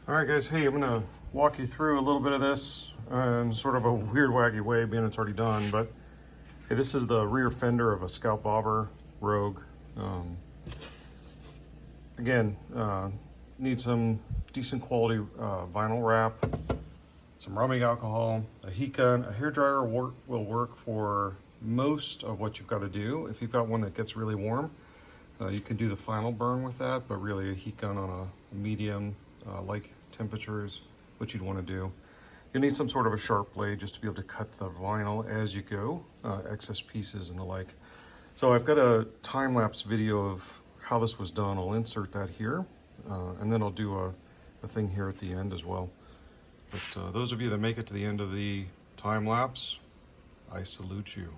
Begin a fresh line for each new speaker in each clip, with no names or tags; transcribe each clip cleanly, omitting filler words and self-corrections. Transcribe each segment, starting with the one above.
All right, guys. Hey, I'm gonna walk you through a little bit of this in sort of a weird, waggy way, being it's already done. But hey, this is the rear fender of a Scout Bobber Rogue. Again, need some decent quality vinyl wrap, some rubbing alcohol, a heat gun, a hairdryer will work for most of what you've got to do. If you've got one that gets really warm, you can do the final burn with that, but really a heat gun on a medium like temperature is what you'd want to do. You'll need some sort of a sharp blade just to be able to cut the vinyl as you go, excess pieces and the like. So I've got a time-lapse video of how this was done. I'll insert that here, and then I'll do a thing here at the end as well. But those of you that make it to the end of the time-lapse, I salute you.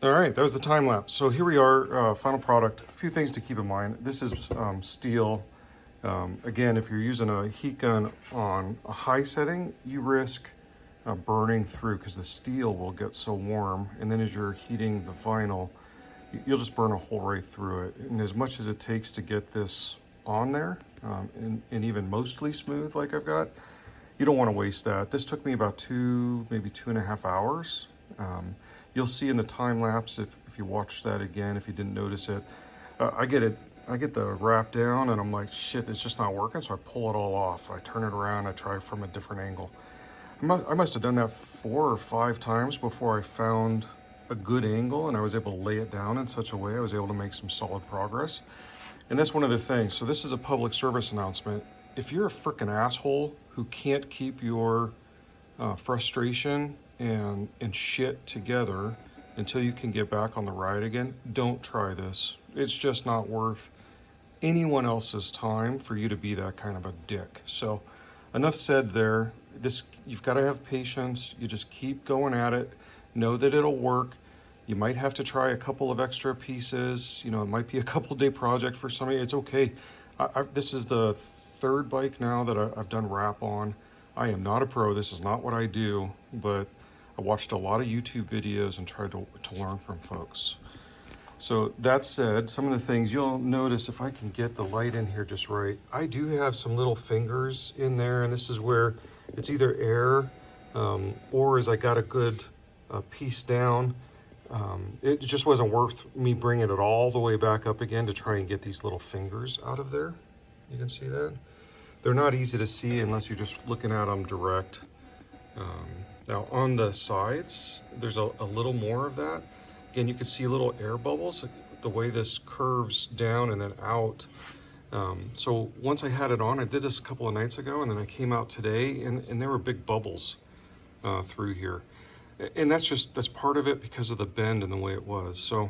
All right, that was the time lapse. So here we are, final product. A few things to keep in mind. This is steel. Again, if you're using a heat gun on a high setting, you risk burning through because the steel will get so warm. And then as you're heating the vinyl, you'll just burn a hole right through it. And as much as it takes to get this on there, and even mostly smooth like I've got, you don't want to waste that. This took me about maybe 2.5 hours. You'll see in the time lapse, if you watch that again, if you didn't notice it, I get the wrap down and I'm like, shit, it's just not working. So I pull it all off. I turn it around, I try from a different angle. I must have done that 4 or 5 times before I found a good angle and I was able to lay it down in such a way I was able to make some solid progress. And that's one of the things. So this is a public service announcement. If you're a freaking asshole who can't keep your frustration and shit together until you can get back on the ride again, don't try this. It's just not worth anyone else's time for you to be that kind of a dick. So enough said there. You've got to have patience. You just keep going at it. Know that it'll work. You might have to try a couple of extra pieces. You know, it might be a couple day project for somebody. It's okay. This is the third bike now that I've done wrap on. I am not a pro. This is not what I do, but I watched a lot of YouTube videos and tried to learn from folks. So that said, some of the things you'll notice, if I can get the light in here just right, I do have some little fingers in there, and this is where it's either air or as I got a good piece down, it just wasn't worth me bringing it all the way back up again to try and get these little fingers out of there. You can see that? They're not easy to see unless you're just looking at them direct. Now on the sides, there's a little more of that. Again, you can see little air bubbles, the way this curves down and then out. So once I had it on, I did this a couple of nights ago, and then I came out today, and there were big bubbles through here. And that's part of it because of the bend and the way it was. So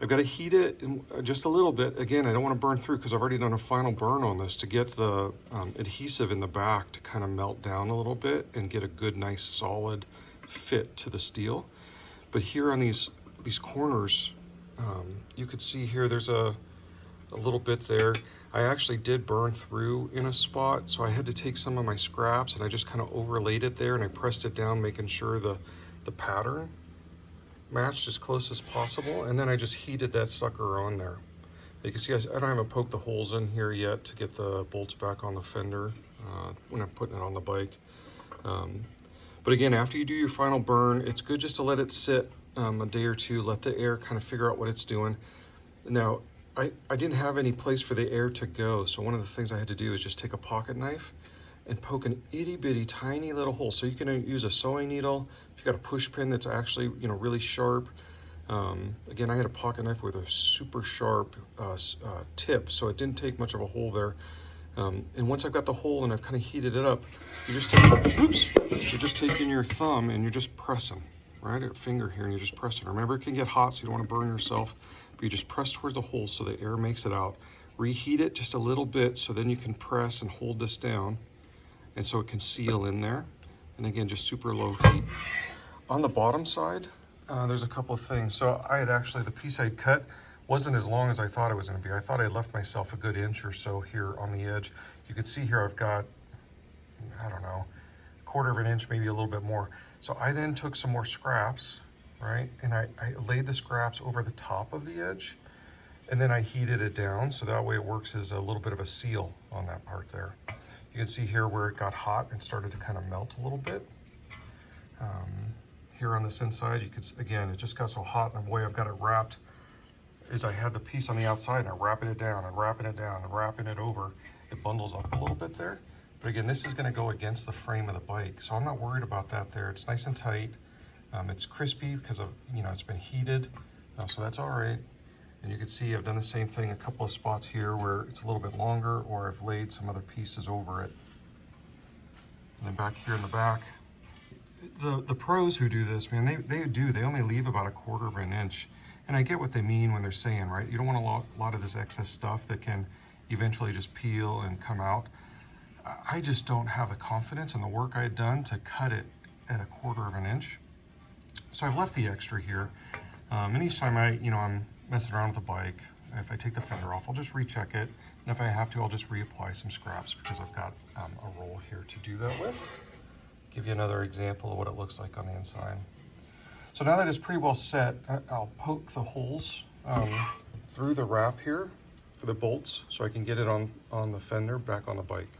I've got to heat it just a little bit. Again, I don't want to burn through because I've already done a final burn on this to get the adhesive in the back to kind of melt down a little bit and get a good, nice, solid fit to the steel. But here on these corners, you could see here there's a little bit there. I actually did burn through in a spot, so I had to take some of my scraps and I just kind of overlaid it there and I pressed it down, making sure the pattern matched as close as possible, and then I just heated that sucker on there. You can see I haven't poked the holes in here yet to get the bolts back on the fender when I'm putting it on the bike. But again, after you do your final burn, it's good just to let it sit a day or two, let the air kind of figure out what it's doing. Now, I didn't have any place for the air to go, so one of the things I had to do is just take a pocket knife and poke an itty bitty tiny little hole. So you can use a sewing needle if you got a push pin that's actually really sharp. Again, I had a pocket knife with a super sharp tip, so it didn't take much of a hole there. And once I've got the hole and I've kind of heated it up, you're just taking your thumb and you're just pressing, right? A finger here, and you're just pressing. Remember, it can get hot, so you don't want to burn yourself, but you just press towards the hole so the air makes it out. Reheat it just a little bit so then you can press and hold this down, and so it can seal in there. And again, just super low heat. On the bottom side, there's a couple of things. So I had actually, the piece I'd cut wasn't as long as I thought it was gonna be. I thought I left myself a good inch or so here on the edge. You can see here I've got, I don't know, 1/4 of an inch, maybe a little bit more. So I then took some more scraps, right? And I laid the scraps over the top of the edge, and then I heated it down so that way it works as a little bit of a seal on that part there. You can see here where it got hot and started to kind of melt a little bit. Here on this inside, you could, again, it just got so hot, and the way I've got it wrapped is I had the piece on the outside and I'm wrapping it down and wrapping it down and wrapping it over. It bundles up a little bit there. But again, this is gonna go against the frame of the bike, so I'm not worried about that there. It's nice and tight. It's crispy because of, it's been heated, so that's all right. And you can see I've done the same thing a couple of spots here where it's a little bit longer, or I've laid some other pieces over it. And then back here in the back, the pros who do this, man, they only leave about 1/4 of an inch. And I get what they mean when they're saying, right? You don't want a lot of this excess stuff that can eventually just peel and come out. I just don't have the confidence in the work I had done to cut it at 1/4 of an inch. So I've left the extra here. And each time I'm messing around with the bike, if I take the fender off, I'll just recheck it. And if I have to, I'll just reapply some scraps because I've got a roll here to do that with. Give you another example of what it looks like on the inside. So now that it's pretty well set, I'll poke the holes through the wrap here for the bolts so I can get it on the fender back on the bike.